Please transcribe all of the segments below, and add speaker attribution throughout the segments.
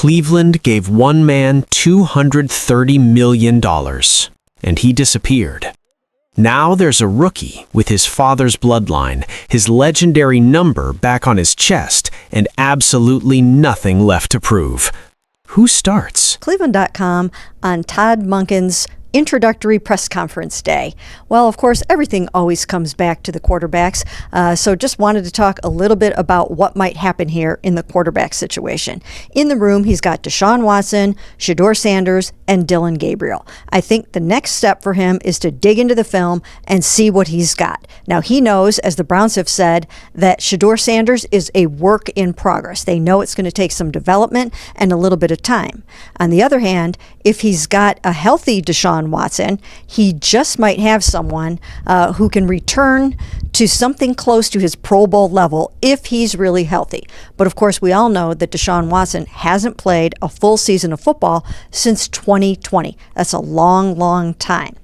Speaker 1: Cleveland gave one man $230 million, and he disappeared. Now there's a rookie with his father's bloodline, his legendary number back on his chest, and absolutely nothing left to prove. Who starts?
Speaker 2: Cleveland.com on Todd Monken's introductory press conference day. Well, of course, everything always comes back to the quarterbacks, so just wanted to talk a little bit about what might happen here in the quarterback situation. In the room, he's got Deshaun Watson, Shedeur Sanders, and Dillon Gabriel. I think the next step for him is to dig into the film and see what he's got. Now, he knows, as the Browns have said, that Shedeur Sanders is a work in progress. They know it's going to take some development and a little bit of time. On the other hand, if he's got a healthy Deshaun Watson, he just might have someone who can return to something close to his Pro Bowl level if he's really healthy. But of course, we all know that Deshaun Watson hasn't played a full season of football since 2020. That's a long, long time.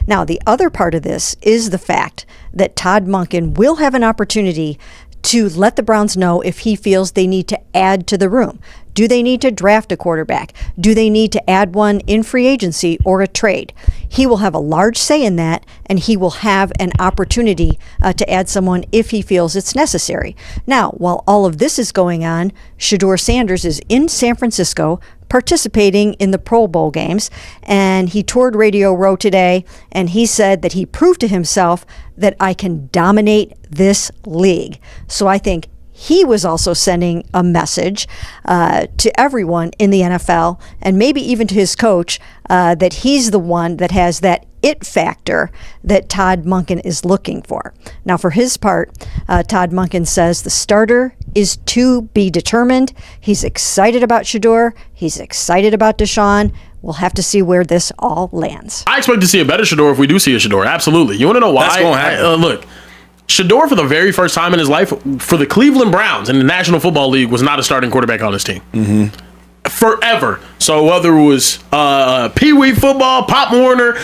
Speaker 2: Now, the other part of this is the fact that Todd Monken will have an opportunity to let the Browns know if he feels they need to add to the room. Do they need to draft a quarterback? Do they need to add one in free agency or a trade? He will have a large say in that, and he will have an opportunity to add someone if he feels it's necessary. Now, while all of this is going on, Shedeur Sanders is in San Francisco participating in the Pro Bowl games, and he toured Radio Row today, and he said that he proved to himself that I can dominate this league. So I think he was also sending a message to everyone in the NFL, and maybe even to his coach, that he's the one that has that it factor that Todd Monken is looking for. Now, for his part, Todd Monken says the starter is to be determined. He's excited about Shedeur. He's excited about Deshaun. We'll have to see where this all lands.
Speaker 3: I expect to see a better Shedeur if we do see a Shedeur. Absolutely. You want to know why?
Speaker 4: That's going to happen.
Speaker 3: Look, Shedeur, for the very first time in his life, for the Cleveland Browns in the National Football League, was not a starting quarterback on his team.
Speaker 4: Mm-hmm.
Speaker 3: Forever. So whether it was Pee Wee football, Pop Warner,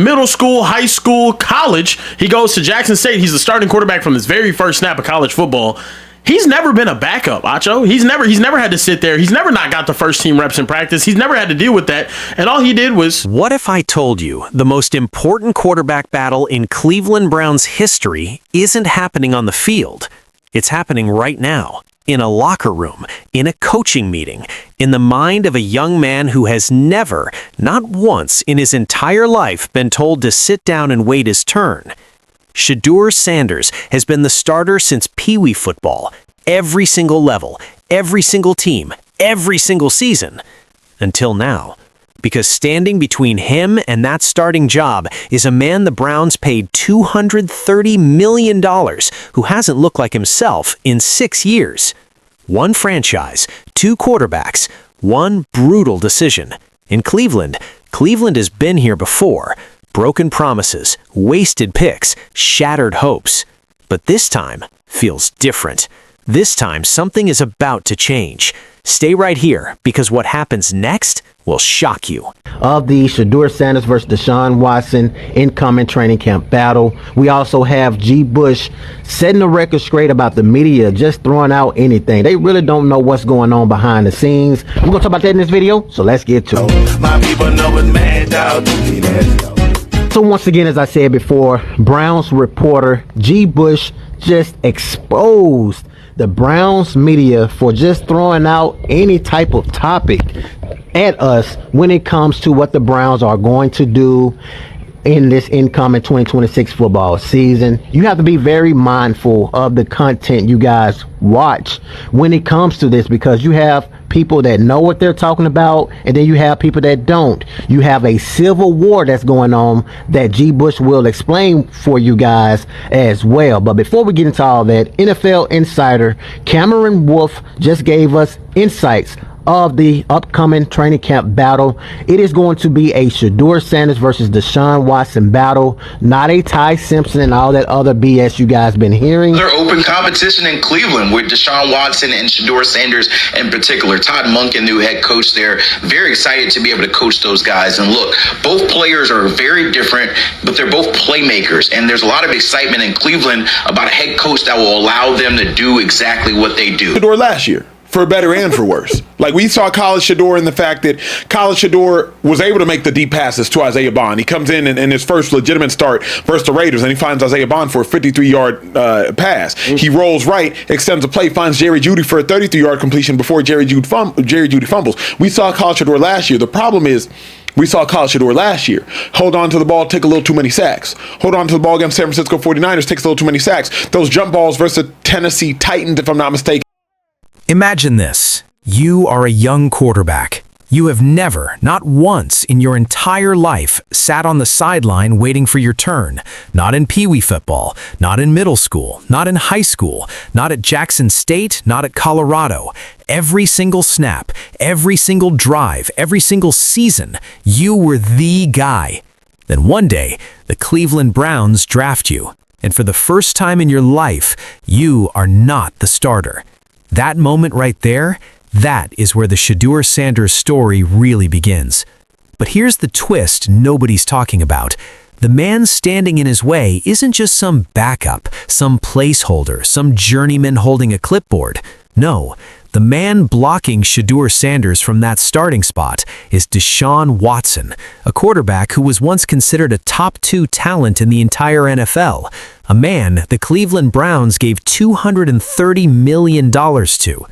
Speaker 3: middle school, high school, college, he goes to Jackson State. He's the starting quarterback from his very first snap of college football. He's never been a backup, Acho. He's never had to sit there. He's never not got the first team reps in practice. He's never had to deal with that. And all he did was...
Speaker 1: What if I told you the most important quarterback battle in Cleveland Browns history isn't happening on the field? It's happening right now, in a locker room, in a coaching meeting, in the mind of a young man who has never, not once in his entire life, been told to sit down and wait his turn. Shedeur Sanders has been the starter since Pee Wee football, every single level, every single team, every single season, until now. Because standing between him and that starting job is a man the Browns paid $230 million who hasn't looked like himself in 6 years. One franchise, two quarterbacks, one brutal decision. In Cleveland has been here before. Broken promises, wasted picks, shattered hopes. But this time feels different. This time something is about to change. Stay right here, because what happens next will shock you.
Speaker 5: Of the Shedeur Sanders versus Deshaun Watson incoming training camp battle, we also have G. Bush setting the record straight about the media just throwing out anything. They really don't know what's going on behind the scenes. We're going to talk about that in this video, so let's get to it.
Speaker 4: My people know it's mad dog to me, that.
Speaker 5: So once again, as I said before, Browns reporter G. Bush just exposed the Browns media for just throwing out any type of topic at us when it comes to what the Browns are going to do in this incoming 2026 football season. You have to be very mindful of the content you guys watch when it comes to this, because you have people that know what they're talking about, and then you have people that don't. You have a civil war that's going on that G. Bush will explain for you guys as well. But before we get into all that, NFL insider Cameron Wolf just gave us insights of the upcoming training camp battle. It is going to be a Shedeur Sanders versus Deshaun Watson battle, not a Ty Simpson and all that other BS you guys been hearing.
Speaker 6: Another open competition in Cleveland with Deshaun Watson and Shedeur Sanders in particular. Todd Monken, new head coach there, very excited to be able to coach those guys. And look, both players are very different, but they're both playmakers. And there's a lot of excitement in Cleveland about a head coach that will allow them to do exactly what they do.
Speaker 4: Shedeur last year.
Speaker 7: for better and for worse. Like, we saw College Shedeur in the fact that College Shedeur was able to make the deep passes to Isaiah Bond. He comes in his first legitimate start versus the Raiders, and he finds Isaiah Bond for a 53-yard pass. He rolls right, extends a play, finds Jerry Jeudy for a 33-yard completion before Jerry Jeudy fumbles. We saw College Shedeur last year. The problem is, we saw College Shedeur last year hold on to the ball, take a little too many sacks. Hold on to the ball against San Francisco 49ers, takes a little too many sacks. Those jump balls versus the Tennessee Titans, if I'm not mistaken.
Speaker 1: Imagine this. You are a young quarterback. You have never, not once in your entire life, sat on the sideline waiting for your turn. Not in Pee Wee football, not in middle school, not in high school, not at Jackson State, not at Colorado. Every single snap, every single drive, every single season, you were the guy. Then one day, the Cleveland Browns draft you, and for the first time in your life, you are not the starter. That moment right there, that is where the Shedeur Sanders story really begins. But here's the twist nobody's talking about. The man standing in his way isn't just some backup, some placeholder, some journeyman holding a clipboard. No, the man blocking Shedeur Sanders from that starting spot is Deshaun Watson, a quarterback who was once considered a top 2 talent in the entire NFL, a man the Cleveland Browns gave $230 million to.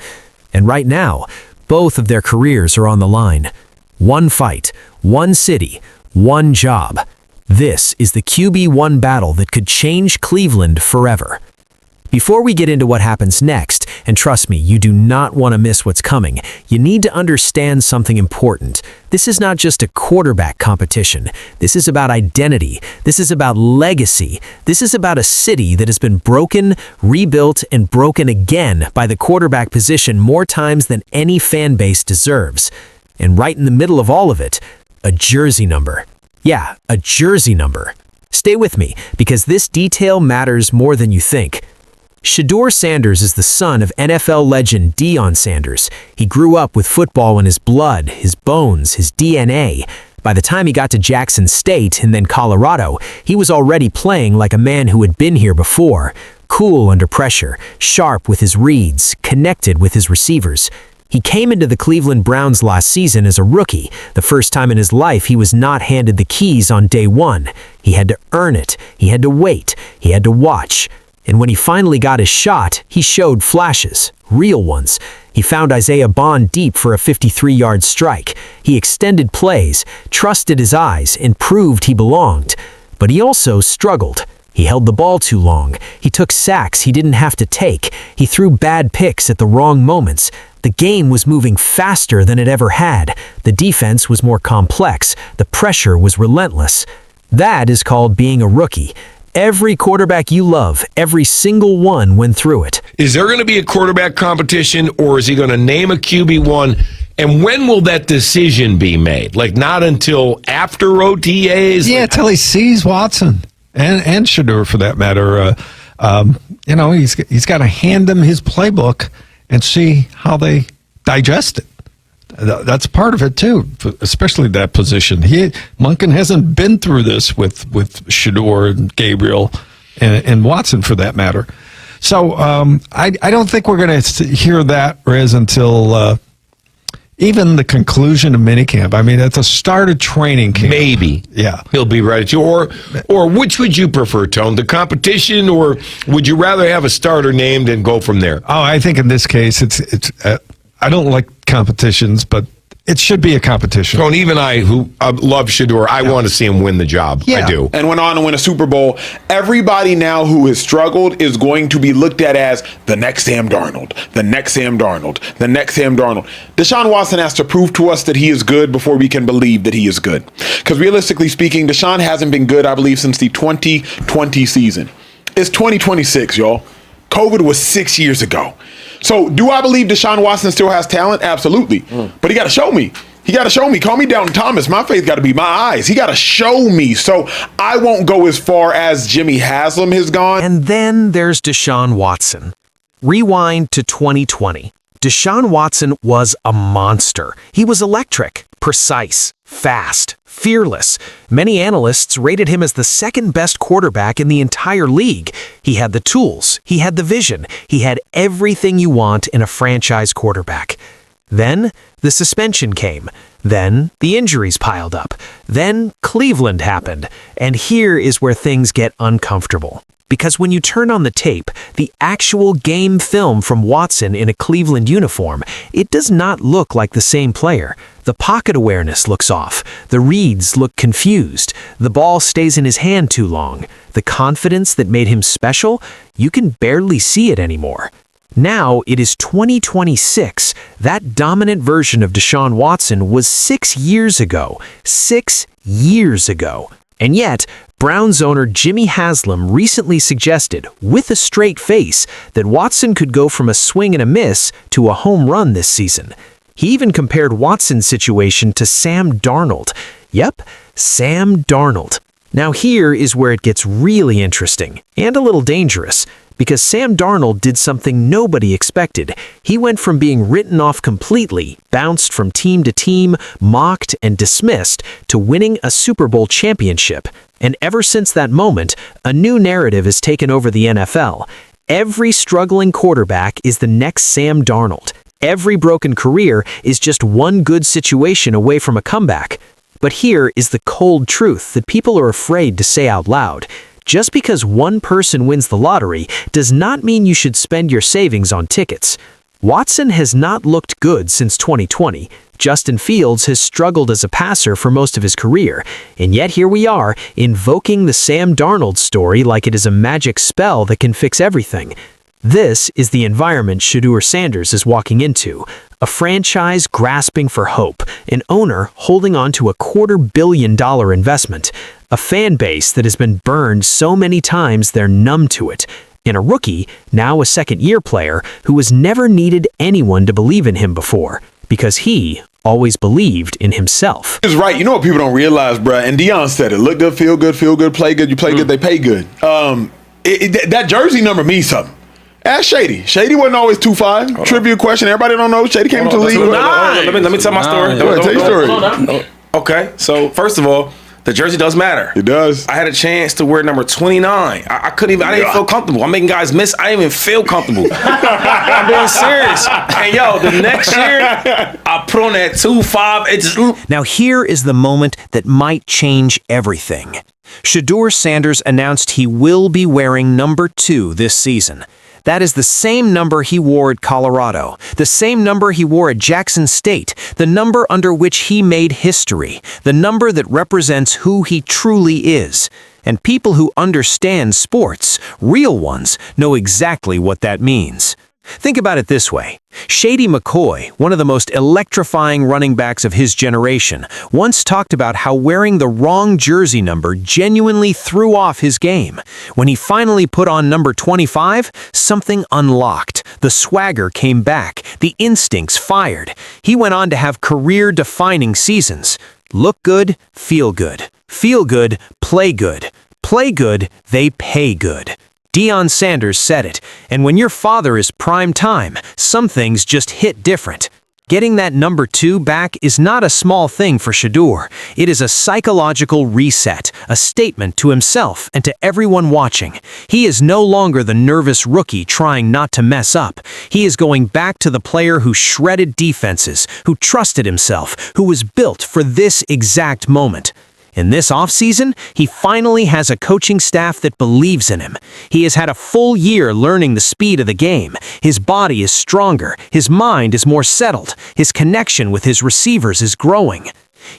Speaker 1: And right now, both of their careers are on the line. One fight, one city, one job. This is the QB1 battle that could change Cleveland forever. Before we get into what happens next, and trust me, you do not want to miss what's coming, you need to understand something important. This is not just a quarterback competition. This is about identity. This is about legacy. This is about a city that has been broken, rebuilt, and broken again by the quarterback position more times than any fan base deserves. And right in the middle of all of it, a jersey number. Yeah, a jersey number. Stay with me, because this detail matters more than you think. Shedeur Sanders is the son of NFL legend Deion Sanders. He grew up with football in his blood, his bones, his DNA. By the time he got to Jackson State and then Colorado, he was already playing like a man who had been here before. Cool under pressure, sharp with his reads, connected with his receivers. He came into the Cleveland Browns last season as a rookie. The first time in his life he was not handed the keys on day one. He had to earn it. He had to wait. He had to watch. And when he finally got his shot, he showed flashes, real ones. He found Isaiah Bond deep for a 53-yard strike. He extended plays, trusted his eyes, and proved he belonged. But he also struggled. He held the ball too long. He took sacks he didn't have to take. He threw bad picks at the wrong moments. The game was moving faster than it ever had. The defense was more complex. The pressure was relentless. That is called being a rookie. Every quarterback you love, every single one went through it.
Speaker 8: Is there going to be a quarterback competition, or is he going to name a QB1? And when will that decision be made? Like, not until after OTAs?
Speaker 9: Yeah, till he sees Watson and Shedeur, for that matter. He's got to hand them his playbook and see how they digest it. That's part of it too, especially that position. Monken hasn't been through this with Shedeur and Gabriel and Watson, for that matter. So I don't think we're going to hear that, Riz, until even the conclusion of minicamp. I mean, at the start of training camp.
Speaker 8: Maybe.
Speaker 9: Yeah.
Speaker 8: He'll be ready to. Or which would you prefer, Tone? The competition, or would you rather have a starter named and go from there?
Speaker 9: Oh, I think in this case, it's I don't like competitions, but it should be a competition.
Speaker 8: Tone, even I, who love Shedeur, I want to see him win the job.
Speaker 9: Yeah.
Speaker 8: I do.
Speaker 7: And went on to win a Super Bowl. Everybody now who has struggled is going to be looked at as the next Sam Darnold, the next Sam Darnold, the next Sam Darnold. Deshaun Watson has to prove to us that he is good before we can believe that he is good. Because realistically speaking, Deshaun hasn't been good, I believe, since the 2020 season. It's 2026, y'all. COVID was 6 years ago. So do I believe Deshaun Watson still has talent? Absolutely. But he got to show me. He got to show me. Call me Downton Thomas. My faith got to be my eyes. He got to show me. So I won't go as far as Jimmy Haslam has gone.
Speaker 1: And then there's Deshaun Watson. Rewind to 2020. Deshaun Watson was a monster. He was electric, precise, fast, fearless. Many analysts rated him as the second best quarterback in the entire league. He had the tools, he had the vision, he had everything you want in a franchise quarterback. Then the suspension came. Then the injuries piled up. Then Cleveland happened. And here is where things get uncomfortable. Because when you turn on the tape, the actual game film from Watson in a Cleveland uniform, it does not look like the same player. The pocket awareness looks off. The reads look confused. The ball stays in his hand too long. The confidence that made him special, you can barely see it anymore. Now it is 2026. That dominant version of Deshaun Watson was 6 years ago. 6 years ago. And yet, Browns owner Jimmy Haslam recently suggested, with a straight face, that Watson could go from a swing and a miss to a home run this season. He even compared Watson's situation to Sam Darnold. Yep, Sam Darnold. Now here is where it gets really interesting, and a little dangerous, because Sam Darnold did something nobody expected. He went from being written off completely, bounced from team to team, mocked and dismissed, to winning a Super Bowl championship. And ever since that moment, a new narrative has taken over the NFL. Every struggling quarterback is the next Sam Darnold. Every broken career is just one good situation away from a comeback. But here is the cold truth that people are afraid to say out loud. Just because one person wins the lottery does not mean you should spend your savings on tickets. Watson has not looked good since 2020. Justin Fields has struggled as a passer for most of his career, and yet here we are, invoking the Sam Darnold story like it is a magic spell that can fix everything. This is the environment Shedeur Sanders is walking into. A franchise grasping for hope, an owner holding on to a $250 million investment, a fan base that has been burned so many times they're numb to it, and a rookie, now a second-year player, who has never needed anyone to believe in him before, because he always believed in himself.
Speaker 7: He's right. You know what people don't realize, bruh? And Deion said it. Look good, feel good, play good. You play good, they pay good. That jersey number means something. Ask Shady. Shady wasn't always 2'5". Trivia question. Everybody don't know. Shady came into the league.
Speaker 10: Let me tell my story.
Speaker 7: Go ahead, tell your story.
Speaker 10: Okay, so first of all, the jersey does matter.
Speaker 7: It does.
Speaker 10: I had a chance to wear number 29. I couldn't even. I didn't feel comfortable. I'm making guys miss. I didn't even feel comfortable. I'm being serious. And yo, the next year I put on that 2'5". It just.
Speaker 1: Now here is the moment that might change everything. Shedeur Sanders announced he will be wearing number 2 this season. That is the same number he wore at Colorado, the same number he wore at Jackson State, the number under which he made history, the number that represents who he truly is. And people who understand sports, real ones, know exactly what that means. Think about it this way. Shady McCoy, one of the most electrifying running backs of his generation, once talked about how wearing the wrong jersey number genuinely threw off his game. When he finally put on number 25, something unlocked. The swagger came back. The instincts fired. He went on to have career-defining seasons. Look good, feel good. Feel good, play good. Play good, they pay good. Deion Sanders said it, and when your father is prime time, some things just hit different. Getting that number 2 back is not a small thing for Shedeur. It is a psychological reset, a statement to himself and to everyone watching. He is no longer the nervous rookie trying not to mess up. He is going back to the player who shredded defenses, who trusted himself, who was built for this exact moment. In this offseason, he finally has a coaching staff that believes in him. He has had a full year learning the speed of the game. His body is stronger. His mind is more settled. His connection with his receivers is growing.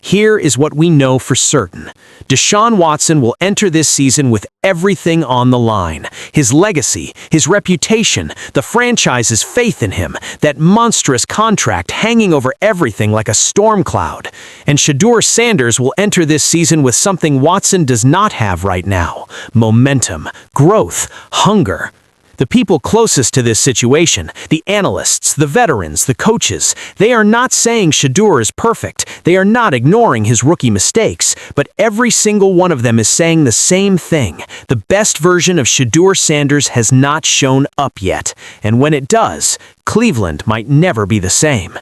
Speaker 1: Here is what we know for certain. Deshaun Watson will enter this season with everything on the line. His legacy, his reputation, the franchise's faith in him, that monstrous contract hanging over everything like a storm cloud. And Shedeur Sanders will enter this season with something Watson does not have right now: momentum, growth, hunger. The people closest to this situation, the analysts, the veterans, the coaches, they are not saying Shedeur is perfect. They are not ignoring his rookie mistakes, but every single one of them is saying the same thing. The best version of Shedeur Sanders has not shown up yet, and when it does, Cleveland might never be the same.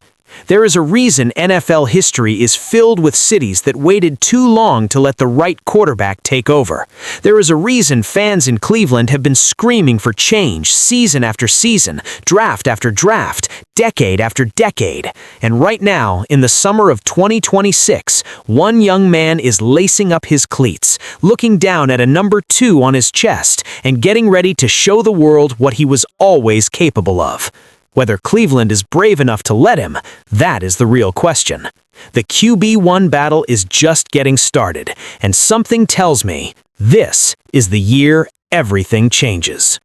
Speaker 1: There is a reason NFL history is filled with cities that waited too long to let the right quarterback take over. There is a reason fans in Cleveland have been screaming for change season after season, draft after draft, decade after decade. And right now, in the summer of 2026, one young man is lacing up his cleats, looking down at a number 2 on his chest, and getting ready to show the world what he was always capable of. Whether Cleveland is brave enough to let him, that is the real question. The QB1 battle is just getting started, and something tells me this is the year everything changes.